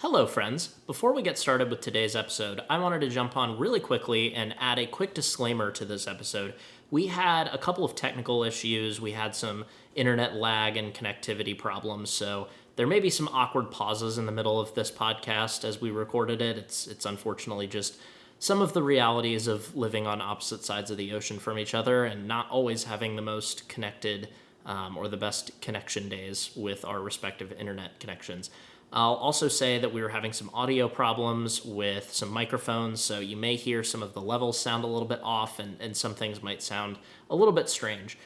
Hello, friends. Before we get started with today's episode, I wanted to jump on really quickly and add a quick disclaimer to this episode. We had a couple of technical issues. We had some internet lag and connectivity problems, so there may be some awkward pauses in the middle of this podcast as we recorded it. It's unfortunately just some of the realities of living on opposite sides of the ocean from each other and not always having the most connected or the best connection days with our respective internet connections. I'll also say that we were having some audio problems with some microphones, so you may hear some of the levels sound a little bit off, and some things might sound a little bit strange.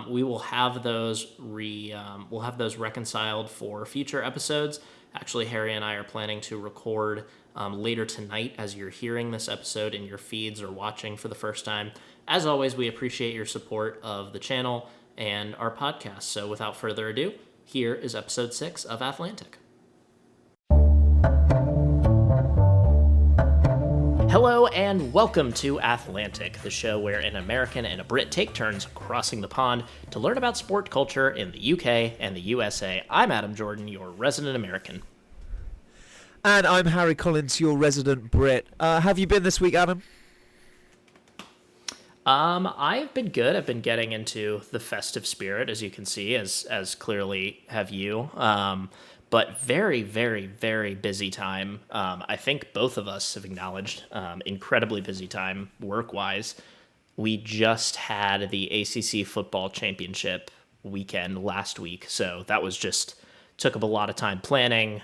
We will have those reconciled for future episodes. Actually, Harry and I are planning to record later tonight as you're hearing this episode in your feeds or watching for the first time. As always, we appreciate your support of the channel and our podcast. So without further ado, here is episode 6 of Athlantic. Hello and welcome to Athlantic, the show where an American and a Brit take turns crossing the pond to learn about sport culture in the UK and the USA. I'm Adam Jordan, your resident American. And I'm Harry Collins, your resident Brit. Have you been this week, Adam? I've been good. I've been getting into the festive spirit, as you can see, as clearly have you. But very, very, very busy time. I think both of us have acknowledged incredibly busy time work-wise. We just had the ACC football championship weekend last week, so that was took up a lot of time planning.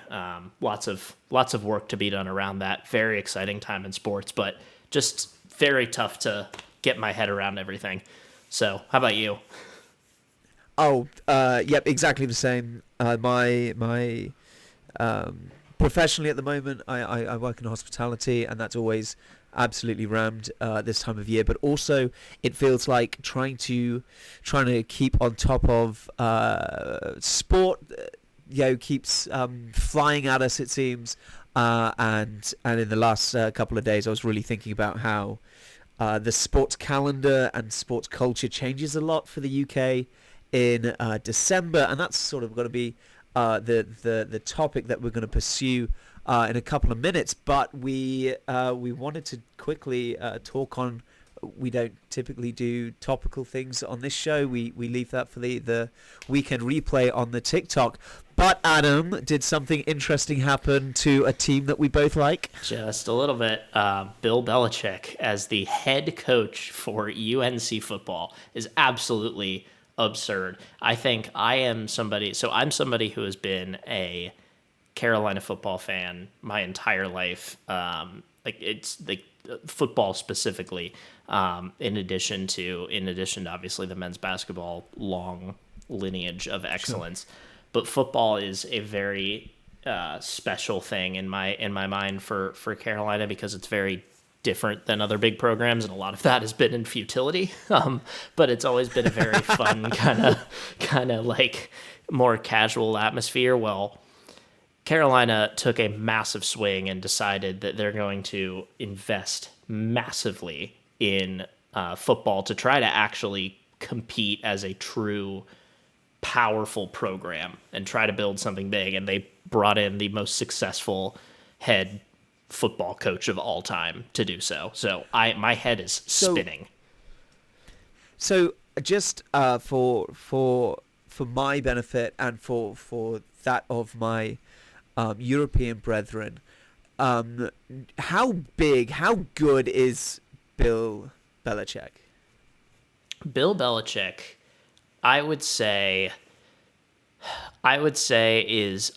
Lots of work to be done around that. Very exciting time in sports, but just very tough to get my head around everything. So, how about you? Yep, exactly the same. My professionally at the moment, I work in hospitality, and that's always absolutely rammed this time of year. But also, it feels like trying to keep on top of sport. Keeps flying at us, it seems. And in the last couple of days, I was really thinking about how the sports calendar and sports culture changes a lot for the UK in December, and that's sort of going to be the topic that we're going to pursue in a couple of minutes. But we wanted to quickly talk on. We don't typically do topical things on this show. We leave that for the weekend replay on the TikTok. But Adam, did something interesting happen to a team that we both like? Just a little bit. Bill Belichick as the head coach for UNC football is absolutely absurd. I think I'm somebody who has been a Carolina football fan my entire life. Football specifically, in addition to obviously the men's basketball long lineage of excellence. Sure. But football is a very special thing in my mind for Carolina because it's very different than other big programs, and a lot of that has been in futility. But it's always been a very fun kind of like more casual atmosphere. Well, Carolina took a massive swing and decided that they're going to invest massively in football to try to actually compete as a true powerful program and try to build something big. And they brought in the most successful head football coach of all time to do so. So my head is spinning. So just for my benefit and for that of my European brethren, how good is Bill Belichick? Bill Belichick, I would say is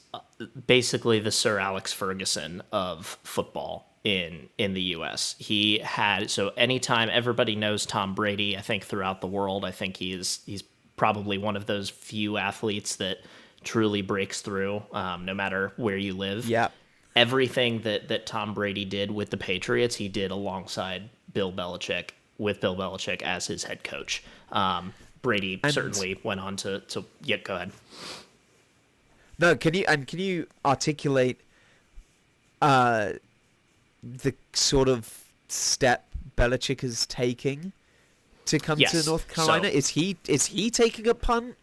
basically the Sir Alex Ferguson of football in the U.S. He had, so anytime everybody knows Tom Brady, I think throughout the world, I think he's probably one of those few athletes that truly breaks through, no matter where you live. Yeah. Everything that Tom Brady did with the Patriots, he did alongside Bill Belichick, with Bill Belichick as his head coach. Brady certainly went on to yeah, go ahead. No, can you articulate the sort of step Belichick is taking to come to North Carolina? So, is he taking a punt?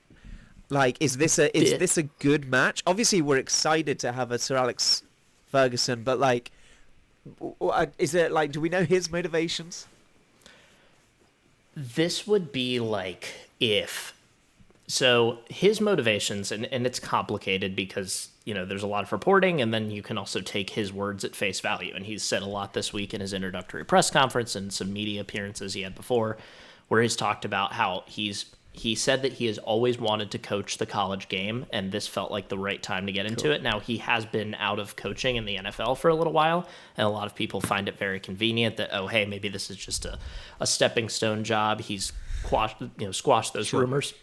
Like, is this a good match? Obviously, we're excited to have a Sir Alex Ferguson, but like, is it like, do we know his motivations? This would be like if. So his motivations, and it's complicated because, there's a lot of reporting, and then you can also take his words at face value. And he's said a lot this week in his introductory press conference and some media appearances he had before, where he's talked about how he said that he has always wanted to coach the college game, and this felt like the right time to get into it. Now, he has been out of coaching in the NFL for a little while, and a lot of people find it very convenient that, oh, hey, maybe this is just a stepping stone job. He's squashed those rumors.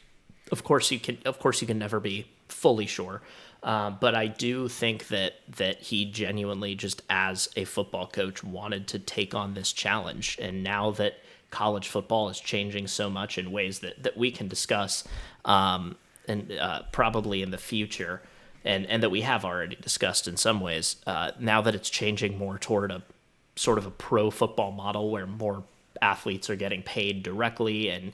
Of course, you can never be fully sure. But I do think that he genuinely, just as a football coach, wanted to take on this challenge. And now that college football is changing so much in ways that we can discuss, and probably in the future, and that we have already discussed in some ways, now that it's changing more toward a sort of a pro football model where more athletes are getting paid directly and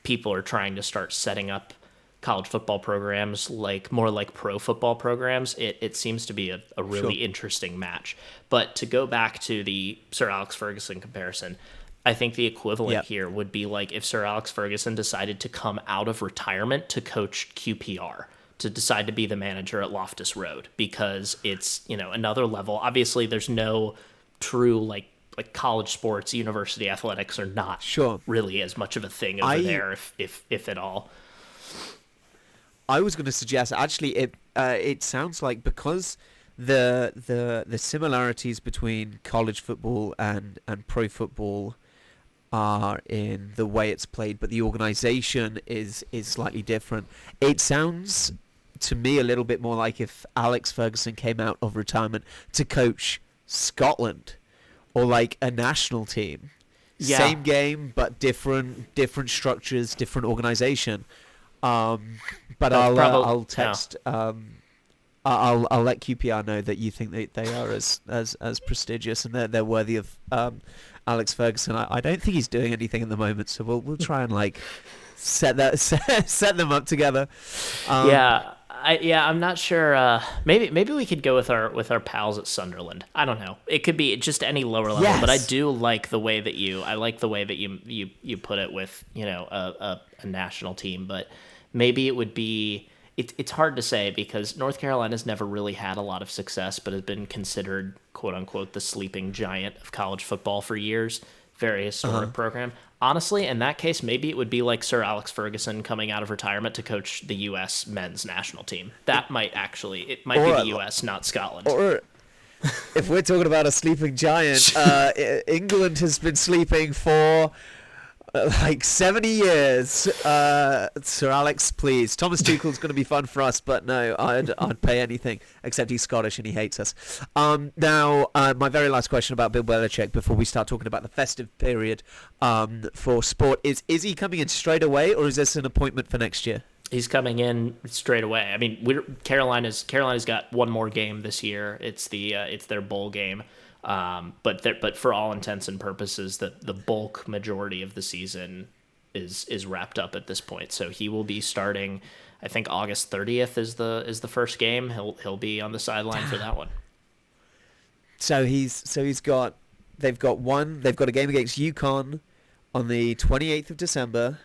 people are trying to start setting up college football programs more like pro football programs, it seems to be a really interesting match. But to go back to the Sir Alex Ferguson comparison, I think the equivalent here would be like if Sir Alex Ferguson decided to come out of retirement to coach QPR, to decide to be the manager at Loftus Road, because it's, another level. Obviously, there's no true like college sports, university athletics are not really as much of a thing over there, if at all. I was going to suggest, actually, it sounds like because the similarities between college football and pro football are in the way it's played, but the organization is slightly different. It sounds to me a little bit more like if Alex Ferguson came out of retirement to coach Scotland or like a national team. Yeah. Same game, but different structures, different organization. But I'll text. Yeah. I'll let QPR know that you think they are as prestigious and they're worthy of Alex Ferguson. I don't think he's doing anything at the moment, so we'll try and like set them up together. I'm not sure. Maybe we could go with our pals at Sunderland. I don't know. It could be just any lower level, yes. But I do like the way that you put it with a national team. But maybe it would be. It's hard to say because North Carolina's never really had a lot of success, but has been considered quote unquote the sleeping giant of college football for years. Very historic program. Honestly, in that case, maybe it would be like Sir Alex Ferguson coming out of retirement to coach the U.S. men's national team. That might be the U.S., not Scotland. Or if we're talking about a sleeping giant, England has been sleeping for like 70 years. Sir Alex, please. Thomas Tuchel's going to be fun for us, but no, I'd pay anything, except he's Scottish and he hates us. Now, my very last question about Bill Belichick before we start talking about the festive period for sport is he coming in straight away, or is this an appointment for next year? He's coming in straight away. I mean, Carolina's got one more game this year. It's their bowl game. But for all intents and purposes, the bulk majority of the season is wrapped up at this point. So he will be starting. I think August 30th is the first game. He'll be on the sideline for that one. So they've got a game against UConn on the 28th of December,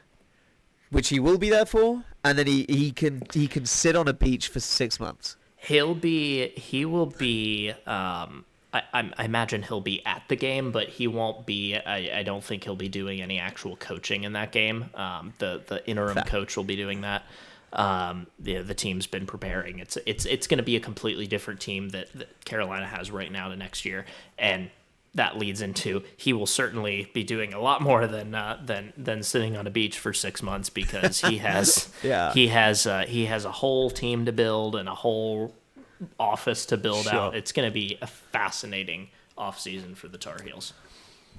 which he will be there for, and then he can sit on a beach for 6 months. He will be. I imagine he'll be at the game, but he won't be. I don't think he'll be doing any actual coaching in that game. The interim coach will be doing that. The team's been preparing. It's going to be a completely different team that Carolina has right now to next year, and that leads into he will certainly be doing a lot more than sitting on a beach for 6 months because he has he has a whole team to build and a whole office to build out. It's going to be a fascinating offseason for the Tar Heels.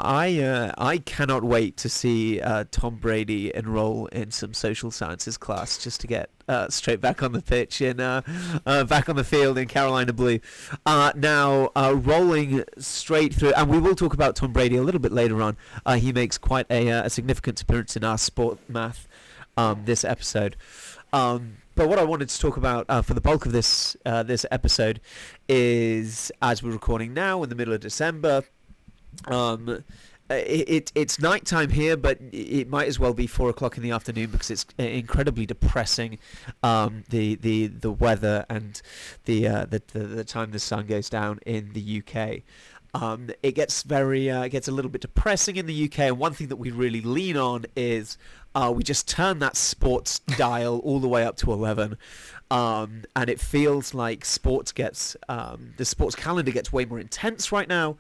I cannot wait to see Tom Brady enroll in some social sciences class just to get straight back on the pitch and back on the field in Carolina blue. Now rolling straight through, and we will talk about Tom Brady a little bit later on. He makes quite a significant appearance in our sport math this episode. But what I wanted to talk about for the bulk of this episode is, as we're recording now in the middle of December, it's nighttime here, but it might as well be 4 o'clock in the afternoon because it's incredibly depressing. The weather and the time the sun goes down in the UK. It gets a little bit depressing in the UK, and one thing that we really lean on is we just turn that sports dial all the way up to 11, and it feels like the sports calendar gets way more intense right now.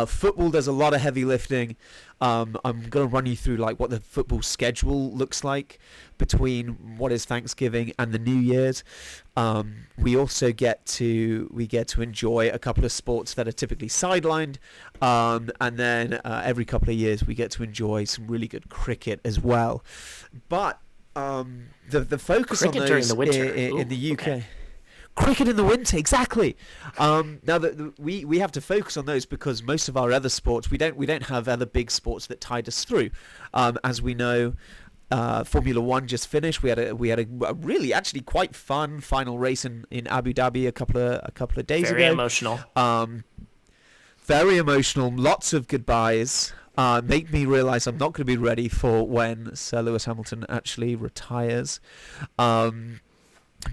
Football does a lot of heavy lifting. I'm going to run you through like what the football schedule looks like between what is Thanksgiving and the New Year's. We also get to enjoy a couple of sports that are typically sidelined, and then every couple of years we get to enjoy some really good cricket as well. But the focus cricket on those during the winter. in the UK. Okay. Cricket in the winter, exactly. Now we have to focus on those because most of our other sports, we don't have other big sports that tide us through. As we know, Formula One just finished. We had a really actually quite fun final race in Abu Dhabi a couple of days ago. Very emotional. Very emotional. Lots of goodbyes. Make me realise I'm not going to be ready for when Sir Lewis Hamilton actually retires.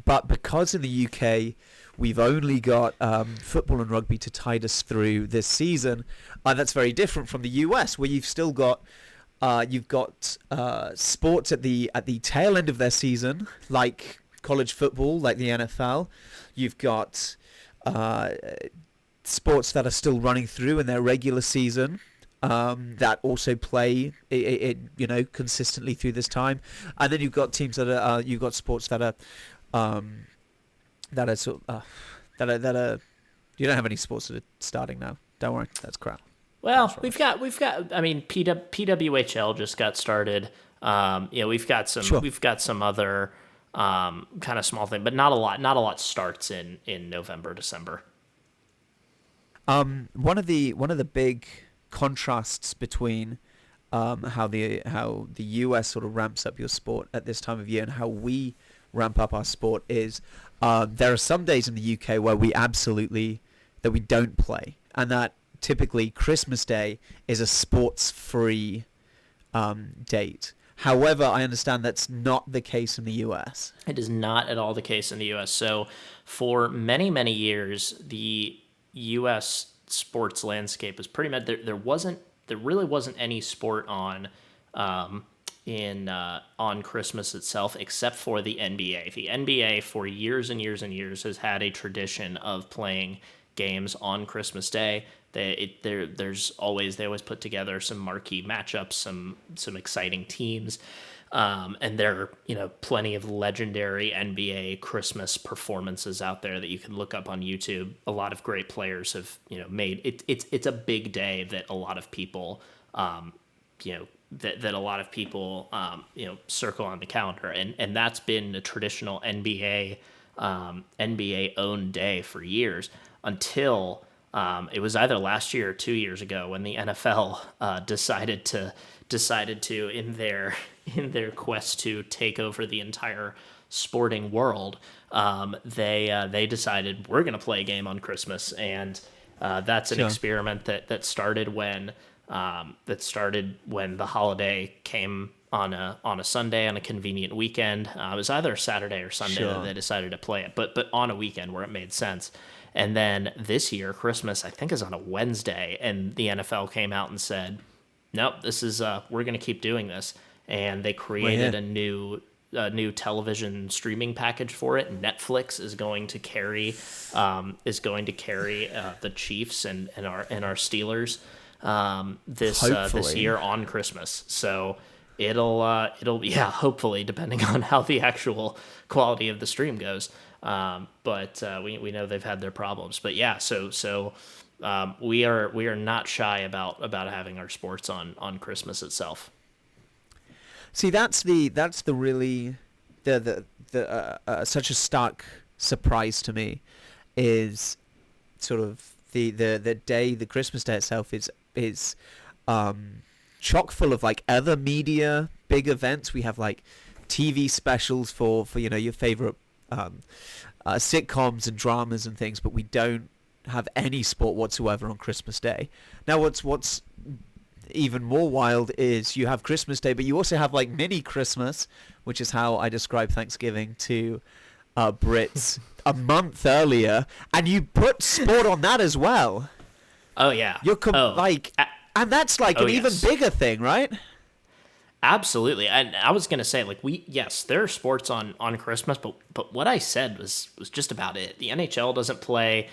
But because in the UK we've only got football and rugby to tide us through this season, that's very different from the US, where you've still got sports at the tail end of their season, like college football, like the NFL. You've got sports that are still running through in their regular season. That also play consistently through this time, and then you've got teams that you've got sports that are you don't have any sports that are starting now. Don't worry, that's crap. Well, we've got. I mean, PWHL just got started. We've got some. Sure. We've got some other kind of small thing, but not a lot. Not a lot starts in November, December. One of the big contrasts between how the US sort of ramps up your sport at this time of year and how we ramp up our sport is there are some days in the UK where we don't play, and that typically Christmas Day is a sports-free date. However, I understand that's not the case in the US. It is not at all the case in the US. So for many, many years, the US sports landscape was pretty much there really wasn't any sport on on Christmas itself, except for the NBA. The NBA for years and years and years has had a tradition of playing games on Christmas Day. They always put together some marquee matchups, some exciting teams, and there are plenty of legendary NBA Christmas performances out there that you can look up on YouTube. A lot of great players have made it. It's a big day that a lot of people that a lot of people circle on the calendar, and that's been a traditional NBA owned day for years until it was either last year or 2 years ago when the NFL decided to in their quest to take over the entire sporting world, they decided we're going to play a game on Christmas, and that's an experiment that started when the holiday came on a Sunday on a convenient weekend. It was either Saturday or Sunday that they decided to play it, but on a weekend where it made sense. And then this year, Christmas, I think, is on a Wednesday, and the NFL came out and said, nope, this is we're going to keep doing this. And they created a new television streaming package for it. Netflix is going to carry the Chiefs and our Steelers this year on Christmas. So it'll hopefully, depending on how the actual quality of the stream goes. But we know they've had their problems. But yeah, so we are not shy about having our sports on Christmas itself. See, that's the really the such a stark surprise to me is sort of the day, the Christmas day itself is chock full of like other media big events. We have like TV specials for your favorite sitcoms and dramas and things, but we don't have any sport whatsoever on Christmas Day. Now, what's even more wild is you have Christmas Day, but you also have like mini Christmas, which is how I describe Thanksgiving to Brits a month earlier, and you put sport on that as well. Oh yeah. And that's like an even bigger thing, right? Absolutely. And I was gonna say, like, yes, there are sports on Christmas, but what I said was just about it. The NHL doesn't play.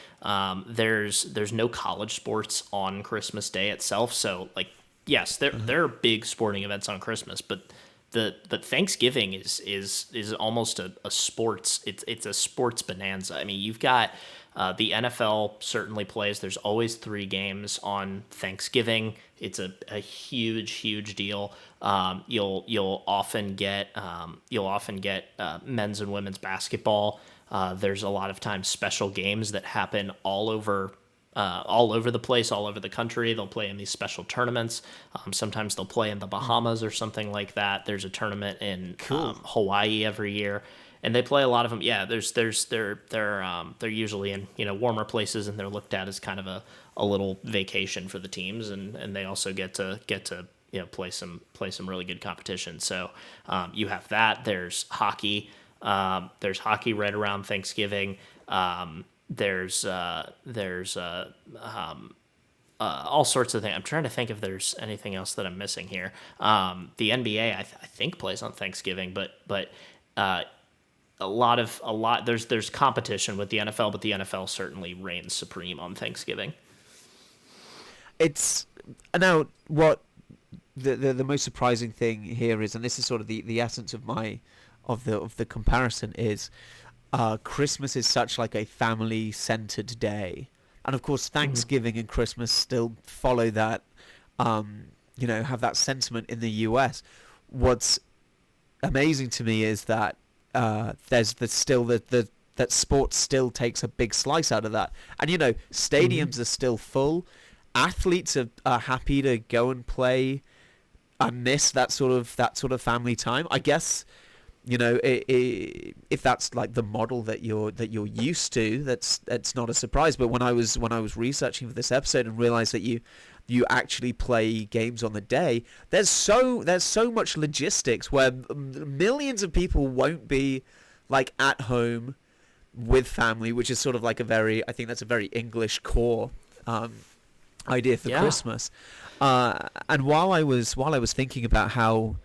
There's no college sports on Christmas Day itself. So like, yes, there are big sporting events on Christmas, but Thanksgiving is almost a sports. It's a sports bonanza. I mean, you've got the NFL certainly plays. There's always 3 games on Thanksgiving. It's a huge deal. You'll often get men's and women's basketball. There's a lot of times special games that happen all over the place, all over the country. They'll play in these special tournaments. Sometimes they'll play in the Bahamas or something like that. There's a tournament in Hawaii every year, and they play a lot of them. Yeah, they're usually in warmer places, and they're looked at as kind of a little vacation for the teams, and they also get to play some really good competition. So you have that. There's hockey. There's hockey right around Thanksgiving. There's all sorts of things. I'm trying to think if there's anything else that I'm missing here. The NBA I think plays on Thanksgiving, but there's competition with the NFL, but the NFL certainly reigns supreme on Thanksgiving. It's now what the most surprising thing here is, and this is sort of the essence of the comparison is. Christmas is such like a family-centered day, and of course Thanksgiving and Christmas still follow that, have that sentiment in the US. What's amazing to me is that there's that sports still takes a big slice out of that, and stadiums are still full. Athletes are happy to go and play and miss that sort of family time, I guess. If that's like the model that you're used to, that's not a surprise. But when I was researching for this episode and realized that you actually play games on the day, there's so much logistics where millions of people won't be like at home with family, which is sort of like I think that's a very English core idea for Christmas. And while I was thinking about how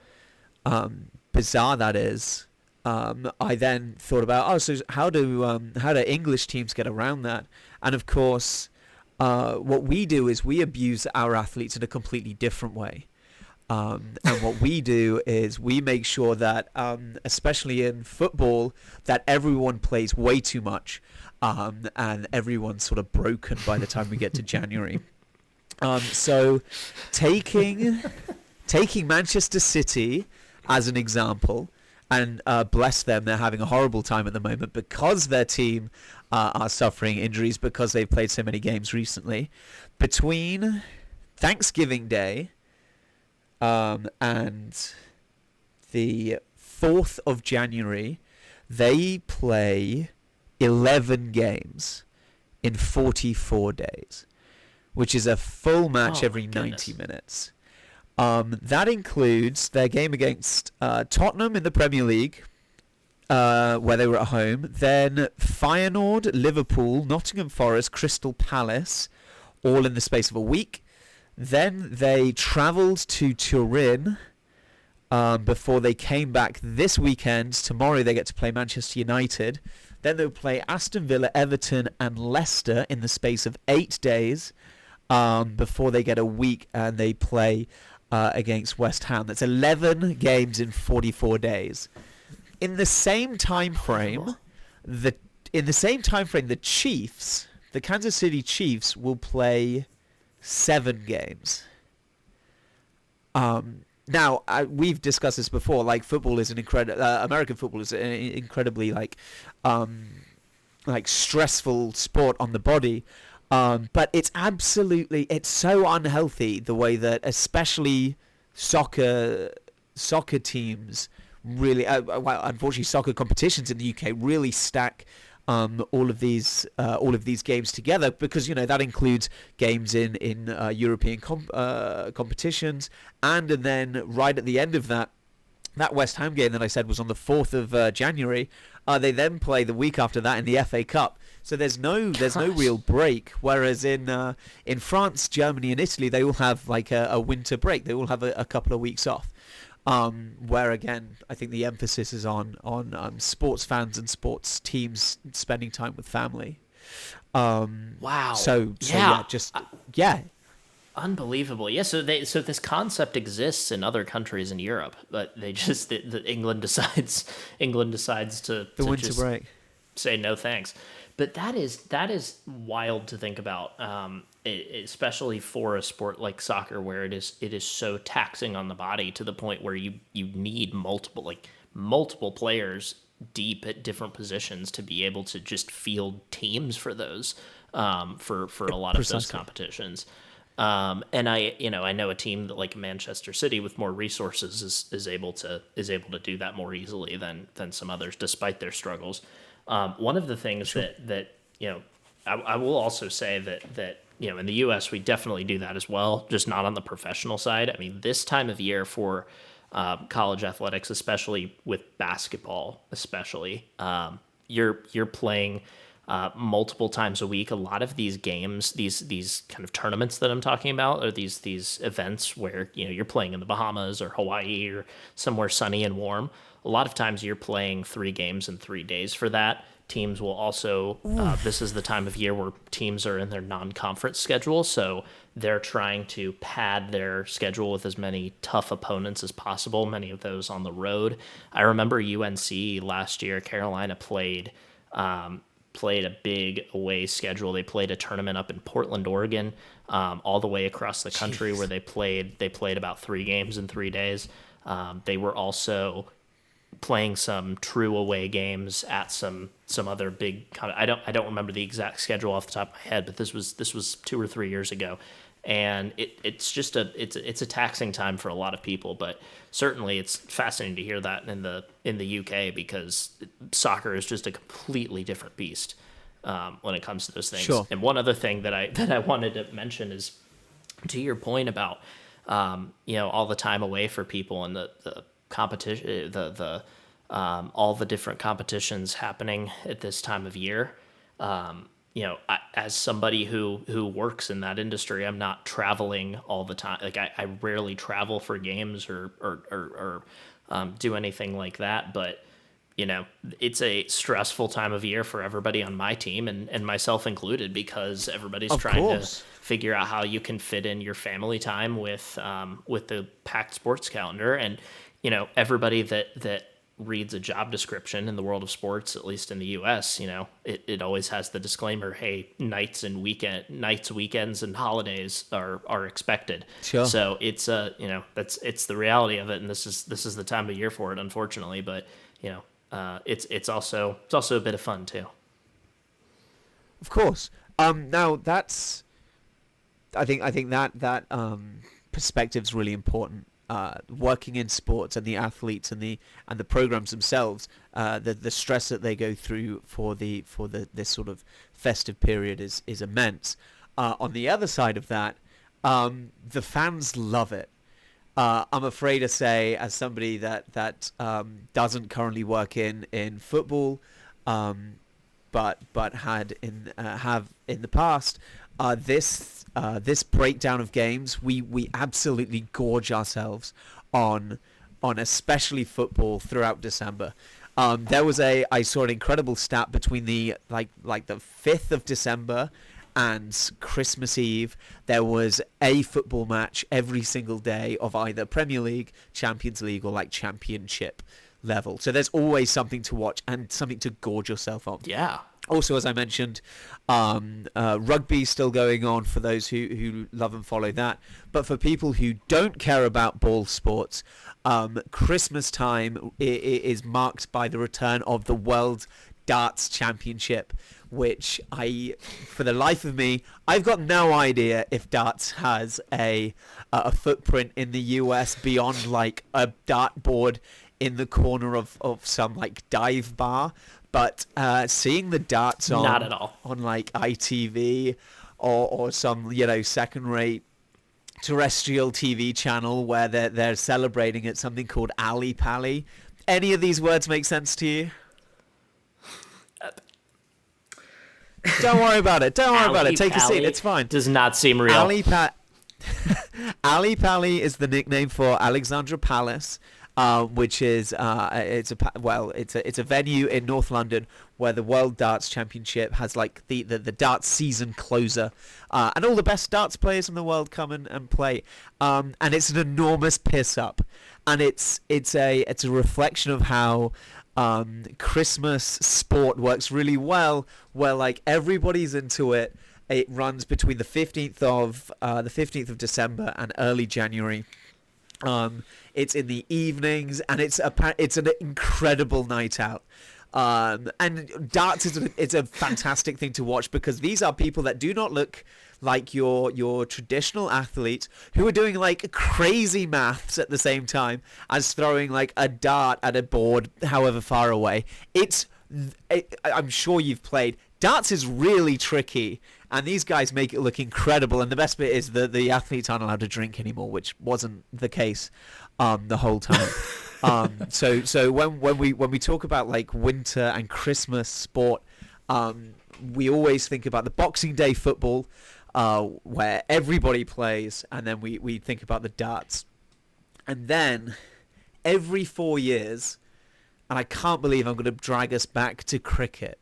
bizarre that is, I then thought about so how do English teams get around that? And of course, what we do is we abuse our athletes in a completely different way. And what we do is we make sure that, especially in football, that everyone plays way too much, and everyone's sort of broken by the time we get to January. So taking Manchester City as an example, and bless them, they're having a horrible time at the moment because their team are suffering injuries because they've played so many games recently. Between Thanksgiving Day and the 4th of January, they play 11 games in 44 days, which is a full match every 90 minutes. That includes their game against Tottenham in the Premier League, where they were at home. Then Feyenoord, Liverpool, Nottingham Forest, Crystal Palace, all in the space of a week. Then they travelled to Turin before they came back this weekend. Tomorrow they get to play Manchester United. Then they'll play Aston Villa, Everton and Leicester in the space of 8 days before they get a week and they play against West Ham. That's 11 games in 44 days. In the same time frame, the Chiefs, the Kansas City Chiefs, will play 7 games. Now we've discussed this before. Like football is American football is an incredibly like stressful sport on the body. But it's so unhealthy the way that especially soccer teams really, well, unfortunately, soccer competitions in the UK really stack all of these games together, because that includes games in European competitions, and then right at the end of that West Ham game that I said was on the 4th of January. They then play the week after that in the FA Cup. So there's no real break. Whereas in France, Germany, and Italy, they all have like a winter break. They all have a couple of weeks off. Where again, I think the emphasis is on sports fans and sports teams spending time with family. Wow. So yeah, yeah. Unbelievable. Yeah, so this concept exists in other countries in Europe, but they just England decides to The winter just break. say no thanks. But that is wild to think about, especially for a sport like soccer, where it is so taxing on the body to the point where you need multiple players deep at different positions to be able to just field teams for those for a lot of those competitions. And I know a team that like Manchester City with more resources is able to do that more easily than some others, despite their struggles. One of the things that I will also say that in the U.S. we definitely do that as well, just not on the professional side. I mean, this time of year for college athletics, especially with basketball, you're playing multiple times a week. A lot of these games, these kind of tournaments that I'm talking about, are these events where you're playing in the Bahamas or Hawaii or somewhere sunny and warm. A lot of times you're playing 3 games in 3 days for that. Teams will also, this is the time of year where teams are in their non-conference schedule, so they're trying to pad their schedule with as many tough opponents as possible, many of those on the road. I remember UNC last year, Carolina played a big away schedule. They played a tournament up in Portland, Oregon, all the way across the country. Jeez. Where they played about 3 games in 3 days. They were also playing some true away games at some other big I don't remember the exact schedule off the top of my head, but this was 2 or 3 years ago, and it's just a taxing time for a lot of people. But certainly it's fascinating to hear that in the UK, because soccer is just a completely different beast when it comes to those things. Sure. And one other thing that I wanted to mention is, to your point about all the time away for people and the competition, all the different competitions happening at this time of year. As somebody who works in that industry, I'm not traveling all the time. Like I rarely travel for games or do anything like that. But it's a stressful time of year for everybody on my team, and myself included, because everybody's trying to figure out how you can fit in your family time with the packed sports calendar. And everybody that reads a job description in the world of sports, at least in the US, it always has the disclaimer, hey, nights, weekends, and holidays are expected. Sure. So it's it's the reality of it, and this is the time of year for it, unfortunately. But it's also a bit of fun too. Of course. Now that's, I think that perspective's really important. Working in sports, and the athletes and the programs themselves, the stress that they go through for this sort of festive period is immense. On the other side of that, the fans love it. I'm afraid to say, as somebody that doesn't currently work in football, but have in the past, this breakdown of games, we absolutely gorge ourselves on especially football throughout December. I saw an incredible stat between the the 5th of December and Christmas Eve. There was a football match every single day of either Premier League, Champions League, or Championship level. So there's always something to watch and something to gorge yourself on. Yeah. Also, as I mentioned, rugby still going on for those who love and follow that. But for people who don't care about ball sports, Christmas time is marked by the return of the World Darts Championship, which for the life of me, I've got no idea if darts has a footprint in the US beyond a dartboard in the corner of some like dive bar, but seeing the darts on Not at all. on like ITV or some, you know, second rate terrestrial TV channel where they're celebrating at something called Ali Pali. Any of these words make sense to you? Don't worry about it. Don't worry about it. Take a seat. It's fine. Does not seem real. Ali Pali is the nickname for Alexandra Palace, which is it's a venue in North London where the World Darts Championship has like the darts season closer, and all the best darts players in the world come and play, and it's an enormous piss up, and it's a reflection of how Christmas sport works really well, where like everybody's into it. It runs between the 15th of December and early January. It's in the evenings, and it's an incredible night out. And darts is a fantastic thing to watch, because these are people that do not look like your traditional athletes who are doing like crazy maths at the same time as throwing like a dart at a board however far away. I'm sure you've played. Darts is really tricky, and these guys make it look incredible. And the best bit is that the athletes aren't allowed to drink anymore, which wasn't the case the whole time. So when we talk about like winter and Christmas sport, we always think about the Boxing Day football, where everybody plays, and then we think about the darts. And then every 4 years, and I can't believe I'm going to drag us back to cricket,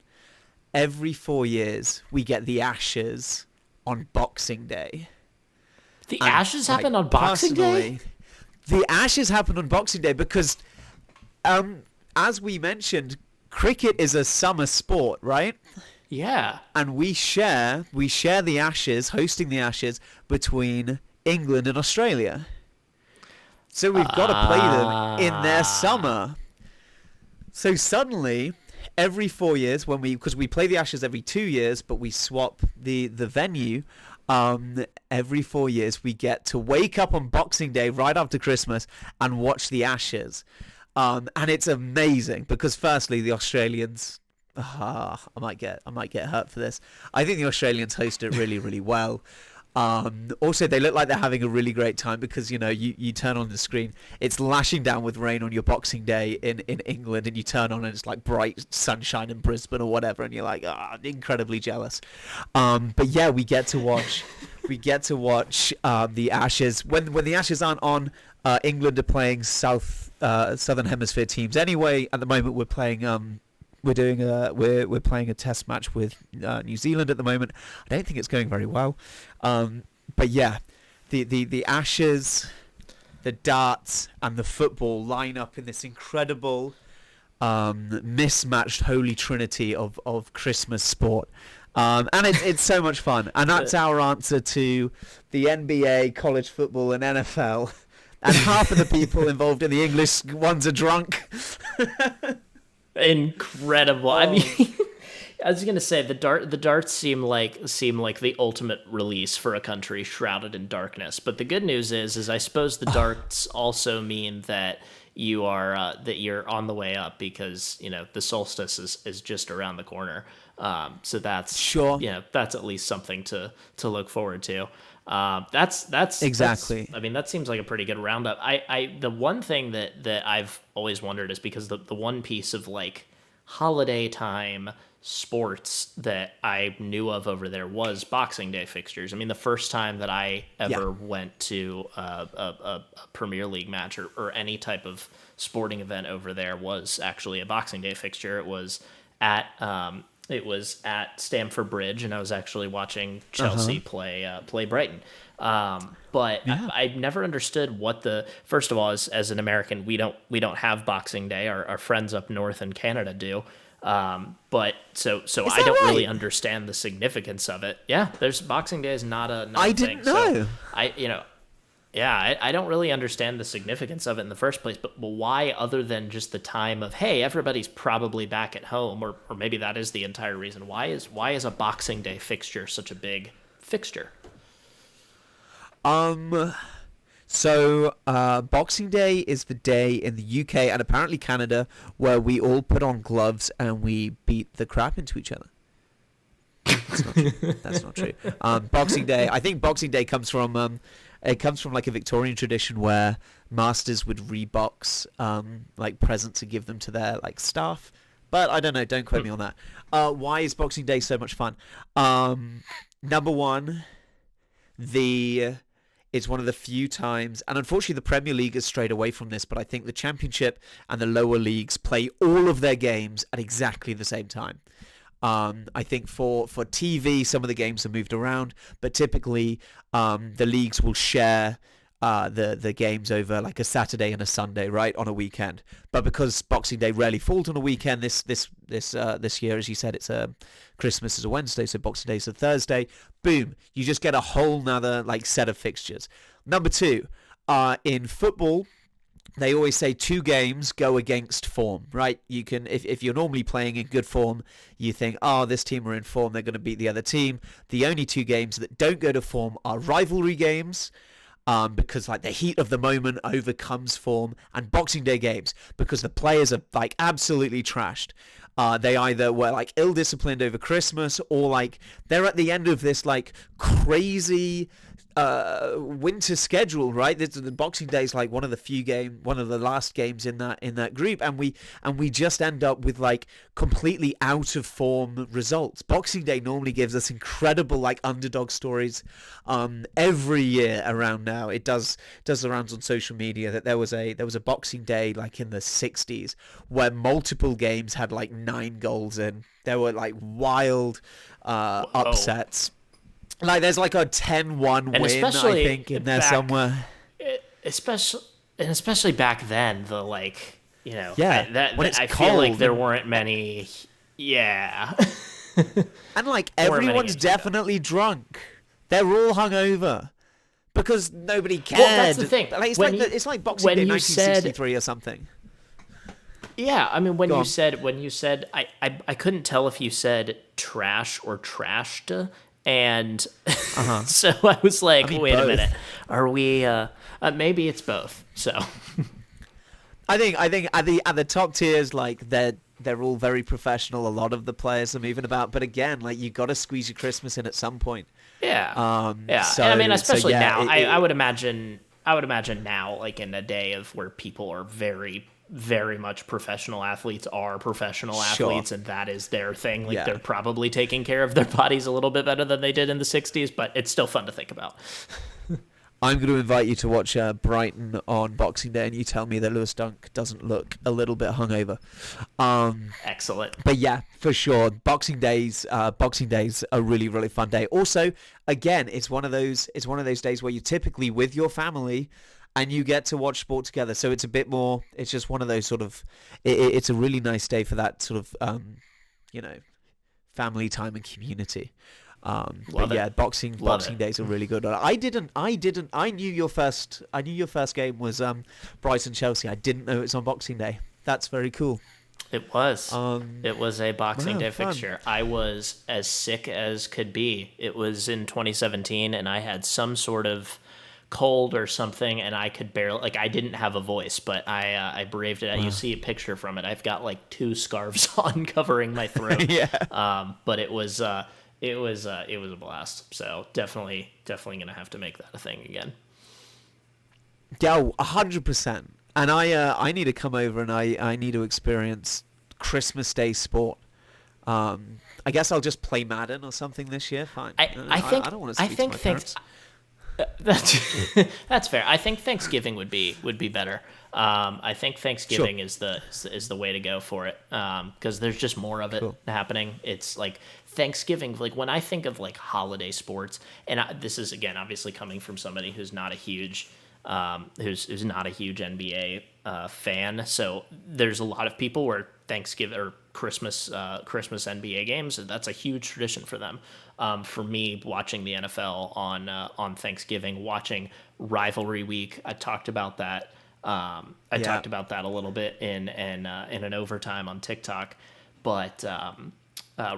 every 4 years we get the Ashes on Boxing Day. The Ashes happen on Boxing Day? The Ashes happen on Boxing Day because, as we mentioned, cricket is a summer sport, right? Yeah. And we share the Ashes, hosting the Ashes, between England and Australia. So we've got to play them in their summer. So suddenly, every 4 years, because we play the Ashes every 2 years, but we swap the venue, every 4 years we get to wake up on Boxing Day right after Christmas and watch the Ashes. And it's amazing because firstly, the Australians, I might get hurt for this. I think the Australians host it really, really well. Also, they look like they're having a really great time because, you know, you turn on the screen, it's lashing down with rain on your Boxing Day in England, and you turn on and it's like bright sunshine in Brisbane or whatever, and you're like, incredibly jealous. But yeah, we get to watch the Ashes. When the Ashes aren't on, England are playing Southern Hemisphere teams anyway. At the moment, we're playing we're playing a test match with New Zealand at the moment. I don't think it's going very well, but yeah, the Ashes, the darts, and the football line up in this incredible mismatched holy trinity of Christmas sport, and it's so much fun. And that's our answer to the NBA, college football, and NFL. And half of the people involved in the English ones are drunk. Incredible. I mean, I was gonna say the darts seem like the ultimate release for a country shrouded in darkness. But the good news is I suppose the darts also mean that you're on the way up, because, you know, the solstice is just around the corner. So that's sure. That's at least something to look forward to. That's exactly. I mean, that seems like a pretty good roundup. The one thing that I've always wondered is, because the one piece of like holiday time sports that I knew of over there was Boxing Day fixtures. I mean, the first time that I ever went to a Premier League match or any type of sporting event over there was actually a Boxing Day fixture. It was at Stamford Bridge, and I was actually watching Chelsea play Brighton. But yeah. I've never understood first of all, as an American, we don't have Boxing Day. Our friends up north in Canada do. But so I don't really understand the significance of it. Yeah, Boxing Day is not a I thing. didn't know. So I don't really understand the significance of it in the first place, but why, other than just the time of, hey, everybody's probably back at home, or maybe that is the entire reason. Why is a Boxing Day fixture such a big fixture? So, Boxing Day is the day in the UK and apparently Canada where we all put on gloves and we beat the crap into each other. That's not true. That's not true. Boxing Day. I think Boxing Day comes from it comes from like a Victorian tradition where masters would rebox like presents to give them to their like staff. But I don't know. Don't quote me on that. Why is Boxing Day so much fun? Number one, it's one of the few times, and unfortunately the Premier League has strayed away from this, but I think the Championship and the lower leagues play all of their games at exactly the same time. I think for TV, some of the games are moved around, but typically the leagues will share the games over like a Saturday and a Sunday, right, on a weekend. But because Boxing Day rarely falls on a weekend, this year, as you said, it's Christmas is a Wednesday, so Boxing Day is a Thursday. Boom, you just get a whole nother like set of fixtures. Number two, in football, they always say 2 games go against form, right? You can, if you're normally playing in good form, you think, oh, this team are in form, they're going to beat the other team. The only 2 games that don't go to form are rivalry games, because like the heat of the moment overcomes form, and Boxing Day games because the players are like absolutely trashed. They either were like ill-disciplined over Christmas, or like they're at the end of this like crazy winter schedule, right? The Boxing Day is like one of the last games in that group, and we just end up with like completely out of form results. Boxing Day normally gives us incredible like underdog stories. Every year around now, it does the rounds on social media that there was a Boxing Day like in the 60s where multiple games had like 9 goals in. There were like wild upsets. Like there's like a 10-1 win, I think, in there somewhere. Especially back then, the like, you know, I cold, feel like there weren't many. Yeah. And like everyone's definitely drunk. They're all hungover because nobody cared. Well, that's the thing. Like, it's like Boxing Day 1963 or something. Yeah, I mean, when you said, I couldn't tell if you said trash or trashed. And so I was like, wait both. A minute, are we, maybe it's both. So I think at the top tiers, like they're all very professional. A lot of the players are moving about, but again, like you got to squeeze your Christmas in at some point. Yeah. Yeah. So, and I mean, especially now, I would imagine now, like in a day of where people are very, very much professional athletes are professional athletes, sure. And that is their thing. Like they're probably taking care of their bodies a little bit better than they did in the 60s, but it's still fun to think about. I'm going to invite you to watch Brighton on Boxing Day, and you tell me that Lewis Dunk doesn't look a little bit hungover. Excellent. But yeah, for sure, Boxing Day's a really, really fun day. Also, again, it's one of those days where you're typically with your family and you get to watch sport together. So it's a bit more, it's just one of those sort of, it's a really nice day for that sort of, family time and community. But yeah, Boxing Days are really good. I knew your first game was Brighton Chelsea. I didn't know it was on Boxing Day. That's very cool. It was. It was a Boxing Day fixture. I was as sick as could be. It was in 2017, and I had some sort of cold or something, and I could barely, like, I didn't have a voice, but I braved it out. You see a picture from it. I've got like 2 scarves on covering my throat. Yeah. But it was a blast. So definitely gonna have to make that a thing again. Yeah, 100%. And I need to come over and I need to experience Christmas Day sport. I guess I'll just play Madden or something this year. Fine. I don't want to speak to my parents. That's fair. I think Thanksgiving would be better. I think Thanksgiving is the way to go for it, because there's just more of it happening. It's like Thanksgiving, like when I think of like holiday sports, and this is again obviously coming from somebody who's not a huge who's not a huge NBA fan. So there's a lot of people where Thanksgiving or Christmas NBA games, that's a huge tradition for them. For me, watching the NFL on Thanksgiving, watching rivalry week, I talked about that. Talked about that a little bit in an overtime on TikTok, but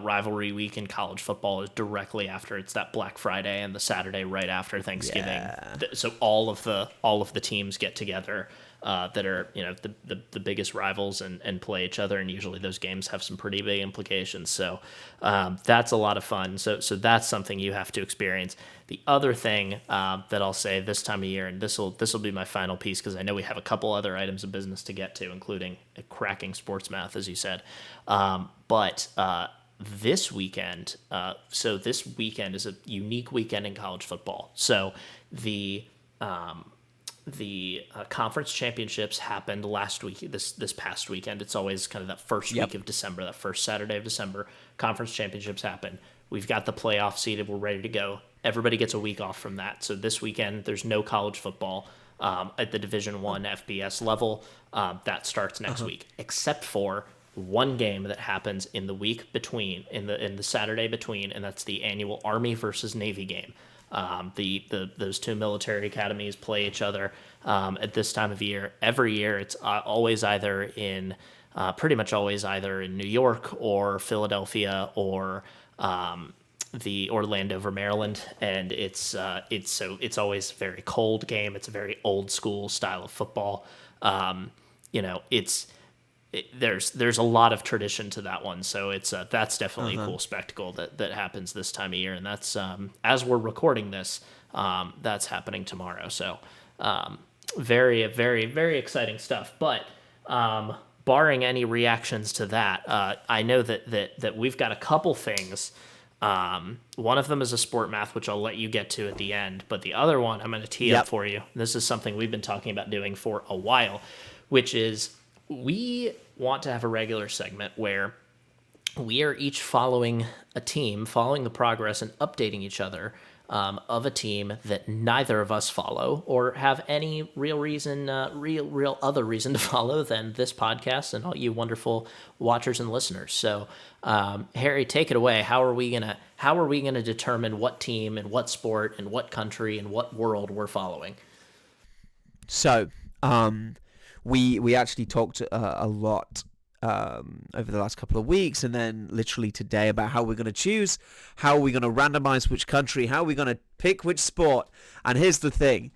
rivalry week in college football is directly after. It's that Black Friday and the Saturday right after Thanksgiving. Yeah. So all of the teams get together that are the biggest rivals and play each other, and usually those games have some pretty big implications. So that's a lot of fun. So that's something you have to experience. The other thing that I'll say this time of year, and this will be my final piece because I know we have a couple other items of business to get to, including cracking sports math, as you said. But this weekend, this weekend is a unique weekend in college football. So the conference championships happened last week, this past weekend. It's always kind of that first week of December, that first Saturday of December. Conference championships happen. We've got the playoff seeded. We're ready to go. Everybody gets a week off from that. So this weekend, there's no college football at the Division I FBS level. That starts next week, except for one game that happens in the week between, in the Saturday between, and that's the annual Army versus Navy game. Those two military academies play each other at this time of year. Every year, it's always either in, pretty much always either in New York or Philadelphia or the Orlando, Maryland, and it's always a very cold game. It's a very old school style of football. There's a lot of tradition to that one, so that's definitely a cool spectacle that happens this time of year, and that's as we're recording this, that's happening tomorrow. So very, very, very exciting stuff. But barring any reactions to that, I know that we've got a couple things. One of them is a sport math, which I'll let you get to at the end, but the other one I'm going to tee up for you. This is something we've been talking about doing for a while, which is we want to have a regular segment where we are each following a team, following the progress and updating each other of a team that neither of us follow or have any real reason, real other reason to follow than this podcast and all you wonderful watchers and listeners. So, Harry, take it away. How are we gonna determine what team and what sport and what country and what world we're following? So, we actually talked a lot over the last couple of weeks, and then literally today, about how we're going to choose, how we're going to randomize which country, how we're going to pick which sport. And here's the thing: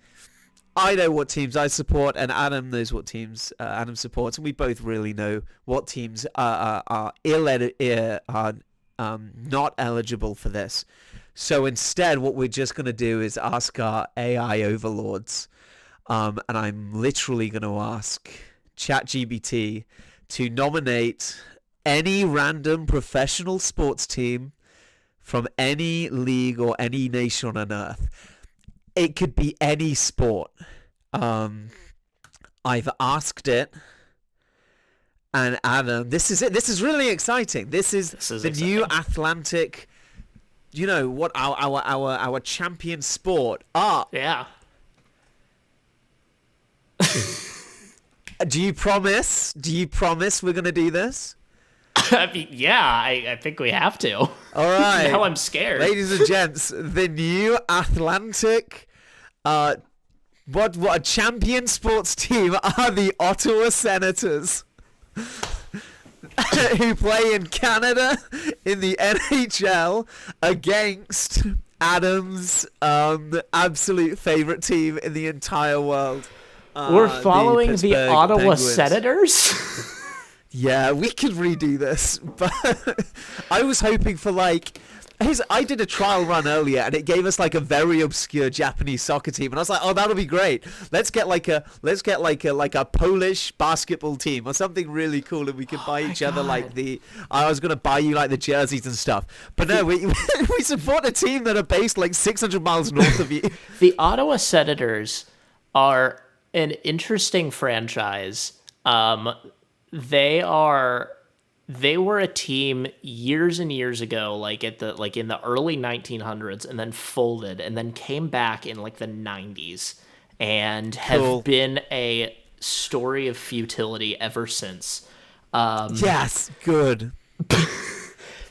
I know what teams I support, and Adam knows what teams Adam supports, and we both really know what teams are not eligible for this. So instead, what we're just going to do is ask our AI overlords. And I'm literally going to ask ChatGPT to nominate any random professional sports team from any league or any nation on Earth. It could be any sport. I've asked it, and Adam, this is it. This is really exciting. This is the exciting new Athlantic. You know what our champion sport are. Yeah. Do you promise we're going to do this? I mean, yeah, I think we have to. All right. Now I'm scared. Ladies and gents, the new Athlantic, what a champion sports team are the Ottawa Senators, who play in Canada in the NHL against Adam's absolute favorite team in the entire world. We're following the Ottawa Penguins. Senators? Yeah, we could redo this, but I was hoping for I did a trial run earlier, and it gave us a very obscure Japanese soccer team, and I was like, oh, that'll be great. Let's get a Polish basketball team or something really cool, and we could buy each other I was gonna buy you the jerseys and stuff, but no, we support a team that are based 600 miles north of you. The Ottawa Senators are an interesting franchise. They were a team years and years ago, in the early 1900s, and then folded, and then came back in the 90s, and have been a story of futility ever since. Yes, good.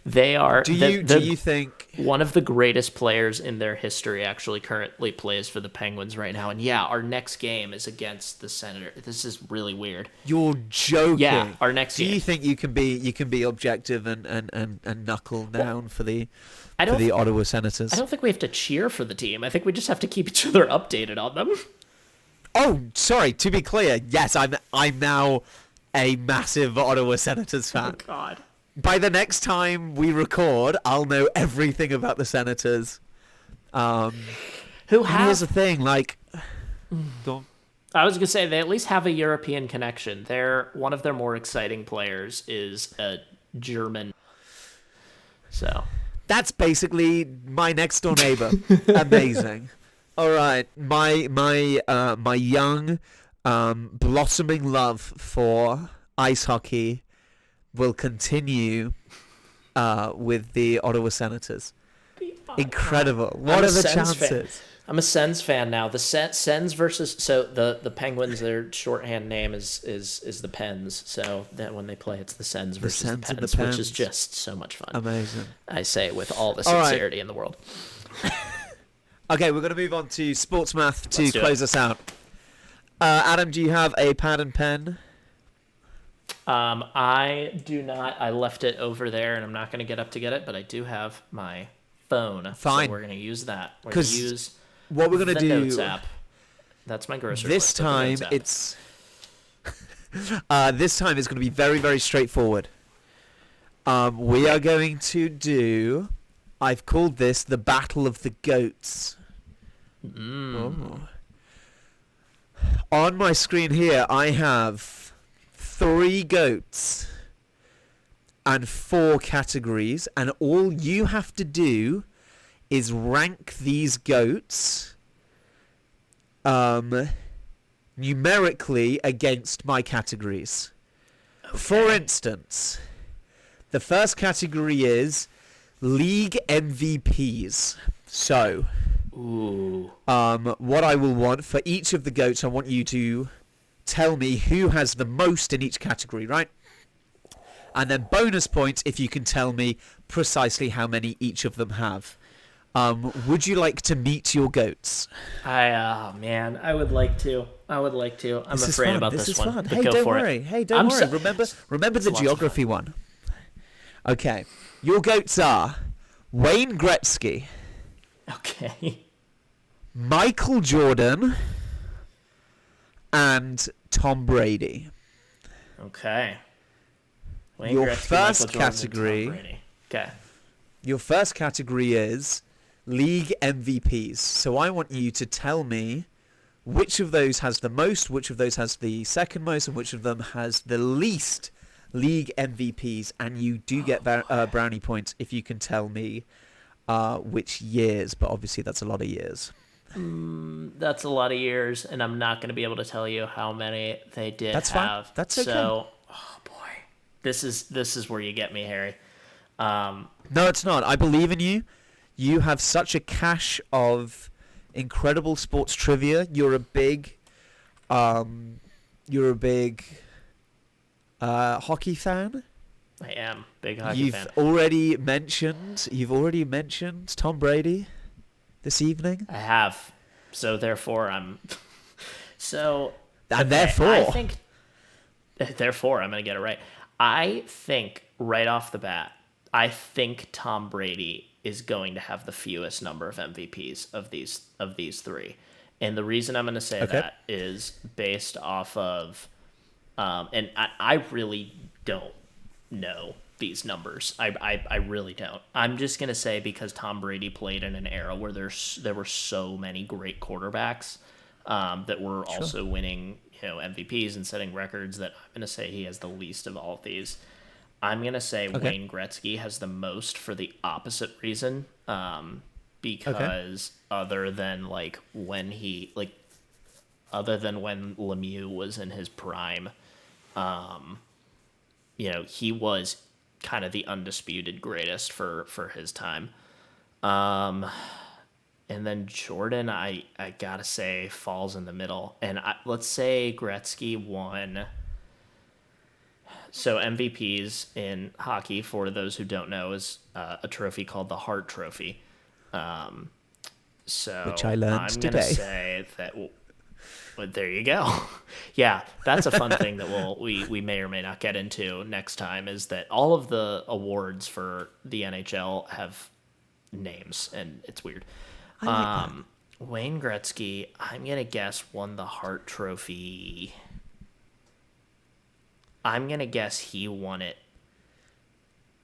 They are. Do you think one of the greatest players in their history actually currently plays for the Penguins right now? And yeah, our next game is against the Senator. This is really weird. you're joking? Yeah, our next Do game. you think you can be objective and knuckle down for the Ottawa Senators? I don't think we have to cheer for the team. I think we just have to keep each other updated on them. Oh, sorry. To be clear, yes, I'm now a massive Ottawa Senators fan. Oh God. By the next time we record, I'll know everything about the Senators. Here's the thing, like, go on. I was gonna say they at least have a European connection. One of their more exciting players is a German. So That's basically my next door neighbor. Amazing. All right, my young, blossoming love for ice hockey will continue with the Ottawa Senators. Incredible. What are the chances? I'm a Sens fan now. The Sens versus the Penguins. Their shorthand name is the Pens. So that when they play, it's the Sens versus the Pens, which is just so much fun. Amazing. I say it with all the sincerity in the world. Okay, we're going to move on to sports math to close us out. Adam, do you have a pad and pen? I do not. I left it over there, and I'm not going to get up to get it, but I do have my phone. Fine. So we're going to use that. We're going to use what we're going to do Notes app. That's my grocery this list. Time it's this time it's going to be very, very straightforward. We are going to do. I've called this the Battle of the Goats. Oh. On my screen here, I have 3 goats and 4 categories, and all you have to do is rank these goats numerically against my categories. Okay. For instance, the first category is League MVPs. So, what I will want for each of the goats, I want you to tell me who has the most in each category, right? And then bonus points if you can tell me precisely how many each of them have. Would you like to meet your goats? Man, I would like to. I'm afraid about this one. Fun. But hey, go don't for worry. it. Hey, don't worry. Remember the geography one. Okay. Your goats are Wayne Gretzky. Okay. Michael Jordan. And Tom Brady. Okay. Wayne Your Gretzky, first Michael Jordan, category. Tom Brady. Okay. Your first category is League MVPs. So I want you to tell me which of those has the most, which of those has the second most, and which of them has the least League MVPs. And you do get brownie points if you can tell me which years, but obviously that's a lot of years. That's a lot of years, and I'm not going to be able to tell you how many they did That's have. Fine. That's okay. So, oh boy, this is where you get me, Harry. No, it's not. I believe in you. You have such a cache of incredible sports trivia. You're a big hockey fan. I am big hockey You've fan. already mentioned Tom Brady this evening. I have. So therefore, I'm. So. And okay, therefore. I think. Therefore, I'm going to get it right. I think right off the bat, I think Tom Brady is going to have the fewest number of MVPs of these 3. And the reason I'm going to say that is based off of, and I really don't know these numbers. I really don't. I'm just going to say because Tom Brady played in an era where there were so many great quarterbacks that were also winning, MVPs and setting records, that I'm going to say he has the least of all of these. I'm going to say Wayne Gretzky has the most for the opposite reason, because other than when Lemieux was in his prime, he was kind of the undisputed greatest for his time. And then Jordan, I gotta say, falls in the middle. And let's say Gretzky won. So MVPs in hockey, for those who don't know, is a trophy called the Hart Trophy. Um, which I so learned I'm gonna today. say that. But there you go. Yeah, that's a fun thing that we may or may not get into next time. Is that all of the awards for the NHL have names, and it's weird. I like that. Wayne Gretzky, I'm gonna guess, won the Hart Trophy. I'm gonna guess he won it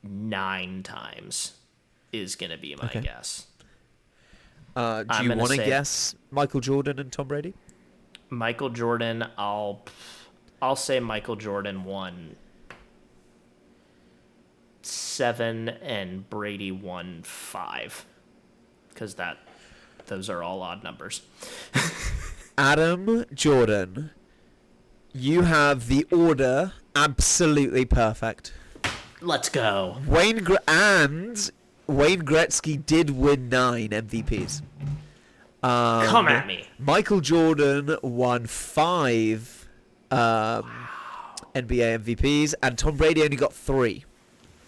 9 times. Is gonna be my Okay. guess. Do I'm you gonna want to say guess Michael Jordan and Tom Brady? Michael Jordan. I'll say Michael Jordan won 7 and Brady won 5, because those are all odd numbers. Adam Jordan, you have the order absolutely perfect. Let's go. And Wayne Gretzky did win 9 MVPs. Come at me. Michael Jordan won 5 NBA MVPs, and Tom Brady only got 3.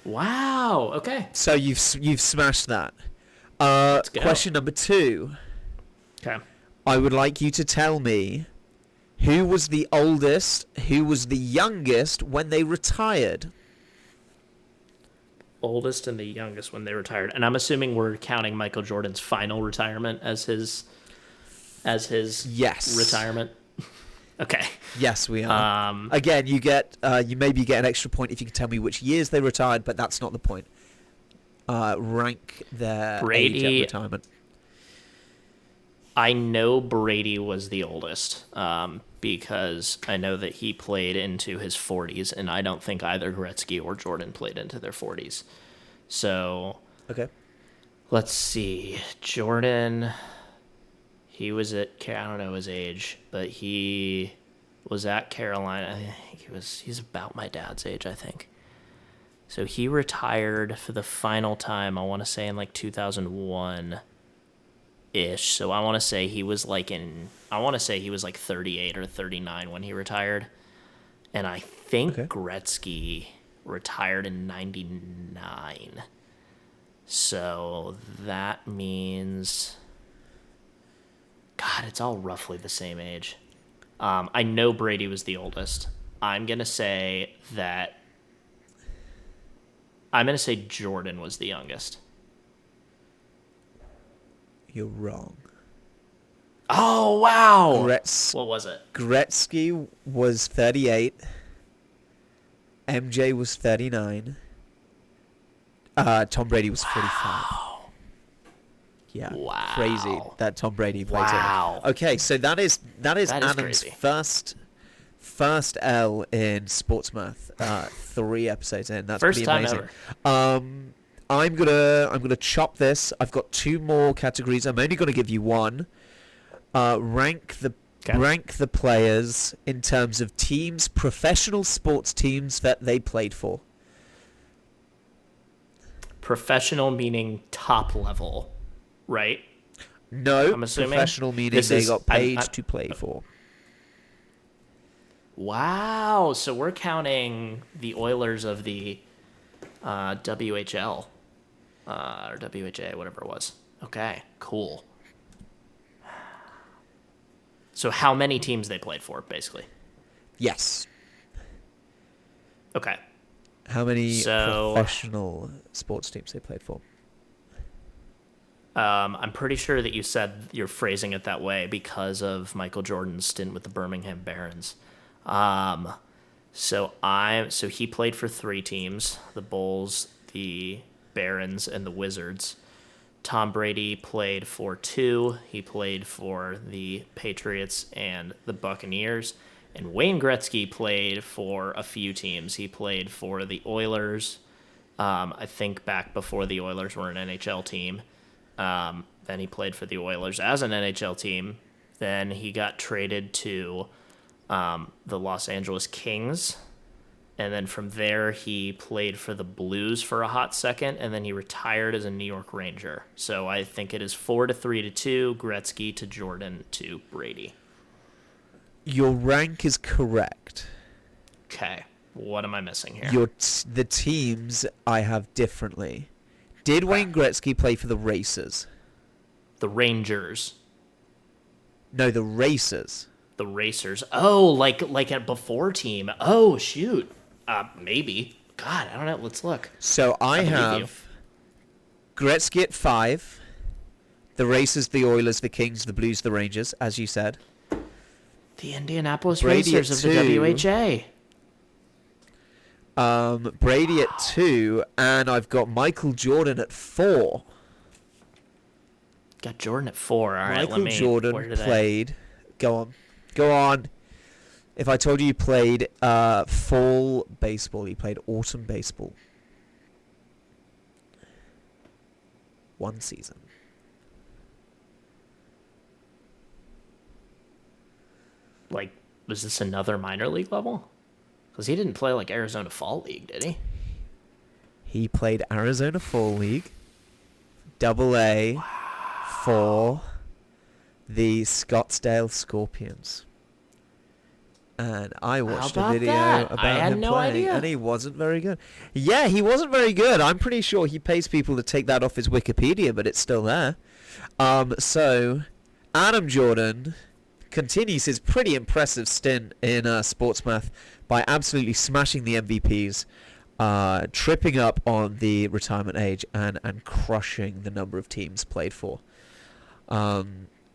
Wow. Okay. So you've smashed that. Let's go. Question number 2. Okay. I would like you to tell me who was the oldest, who was the youngest when they retired. Oldest and the youngest when they retired, and I'm assuming we're counting Michael Jordan's final retirement as his Yes. retirement. Okay. Yes, we are. Again, you maybe get an extra point if you can tell me which years they retired, but that's not the point. Rank their age at retirement. I know Brady was the oldest, because I know that he played into his 40s, and I don't think either Gretzky or Jordan played into their 40s. So, Okay. let's see. Jordan, he was I don't know his age, but he was at Carolina. I think he's about my dad's age, I think. So he retired for the final time, I want to say in like 2001. Ish. So I want to say he was like 38 or 39 when he retired. And I think Gretzky retired in 99. So that means, God, it's all roughly the same age. I know Brady was the oldest. I'm going to say Jordan was the youngest. You're wrong. Oh, wow. What was it? Gretzky was 38. MJ was 39. Tom Brady was 45. Yeah. Wow. Crazy that Tom Brady played Wow. it. Okay, so that is Adam's crazy. first L in sports math. 3 episodes in. That's First pretty time amazing. ever. I'm gonna chop this. I've got 2 more categories. I'm only gonna give you one. Rank the players in terms of teams, professional sports teams that they played for. Professional meaning top level, right? No, I'm assuming professional meaning they got paid to play for. Wow. So we're counting the Oilers of the WHL or WHA, whatever it was. Okay, cool. So how many teams they played for, basically? Yes. Okay. How many professional sports teams they played for? I'm pretty sure that you said you're phrasing it that way because of Michael Jordan's stint with the Birmingham Barons. So he played for 3 teams: the Bulls, the Barons, and the Wizards. Tom Brady played for 2. He played for the Patriots and the Buccaneers. And Wayne Gretzky played for a few teams. He played for the Oilers, I think back before the Oilers were an NHL team. Then he played for the Oilers as an NHL team. Then he got traded to the Los Angeles Kings. And then from there, he played for the Blues for a hot second, and then he retired as a New York Ranger. So I think it is 4-3-2, Gretzky to Jordan to Brady. Your rank is correct. Okay. What am I missing here? The teams I have differently. Did Wayne Gretzky play for the Racers? The Rangers. No, the Racers. The Racers. Oh, like a before team. Oh, shoot. Maybe. God, I don't know. Let's look. So I have Gretzky at 5. The Racers, the Oilers, the Kings, the Blues, the Rangers, as you said. The Indianapolis Brady Racers of the WHA. Brady at 2, and I've got Michael Jordan at 4. Got Jordan at 4. All right, Michael Jordan played. Go on. If I told you played fall baseball, he played autumn baseball. 1 season. Like, was this another minor league level? Because he didn't play like Arizona Fall League, did he? He played Arizona Fall League, AA, for the Scottsdale Scorpions. And I watched a video about him playing, and he wasn't very good. Yeah, he wasn't very good. I'm pretty sure he pays people to take that off his Wikipedia, but it's still there. So, Adam Jordan continues his pretty impressive stint in sports math by absolutely smashing the MVPs, tripping up on the retirement age, and crushing the number of teams played for.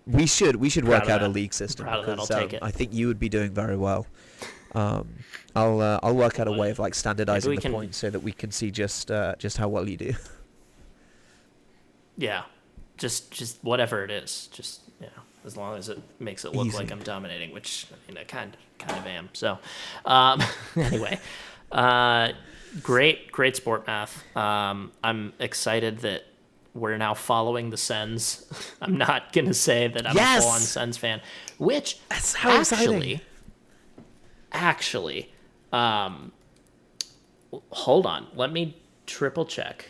We should work out a league system, because I think you would be doing very well. I'll work out a way of like standardizing the points so that we can see just how well you do. Yeah, just whatever it is, just as long as it makes it look like I'm dominating, which I kind of am. So, anyway, great sport math. I'm excited that we're now following the Sens. I'm not gonna say that I'm a full-on Sens fan, which that's how actually, hold on, let me triple check.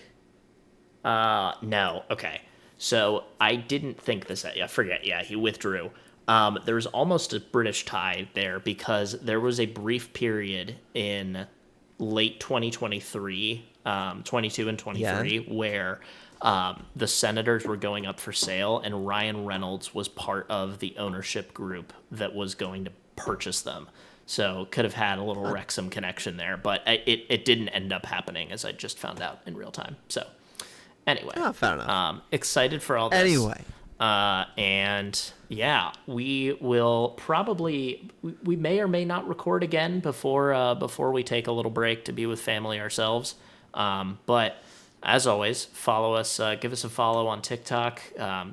No, okay. So I didn't think this. Yeah, forget. Yeah, he withdrew. There was almost a British tie there because there was a brief period in late 2023, 22 and 23, where the Senators were going up for sale, and Ryan Reynolds was part of the ownership group that was going to purchase them. So could have had a little Wrexham connection there, but it didn't end up happening, as I just found out in real time. So anyway, fair enough. Excited for all this. Anyway. And yeah, we will probably, we may or may not record again before we take a little break to be with family ourselves. But as always, follow us, give us a follow on TikTok,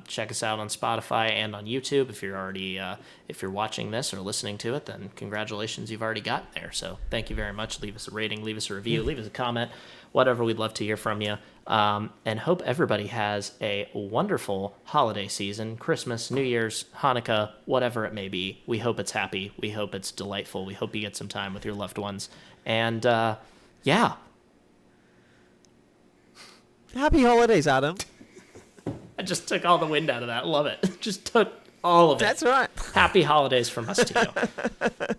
check us out on Spotify and on YouTube. If you're already, if you're watching this or listening to it, then congratulations, you've already gotten there. So thank you very much. Leave us a rating, leave us a review, leave us a comment, whatever. We'd love to hear from you. And hope everybody has a wonderful holiday season, Christmas, New Year's, Hanukkah, whatever it may be. We hope it's happy. We hope it's delightful. We hope you get some time with your loved ones. And, yeah. Happy holidays, Adam. I just took all the wind out of that. Love it. Just took all of it. That's right. Happy holidays from us to you.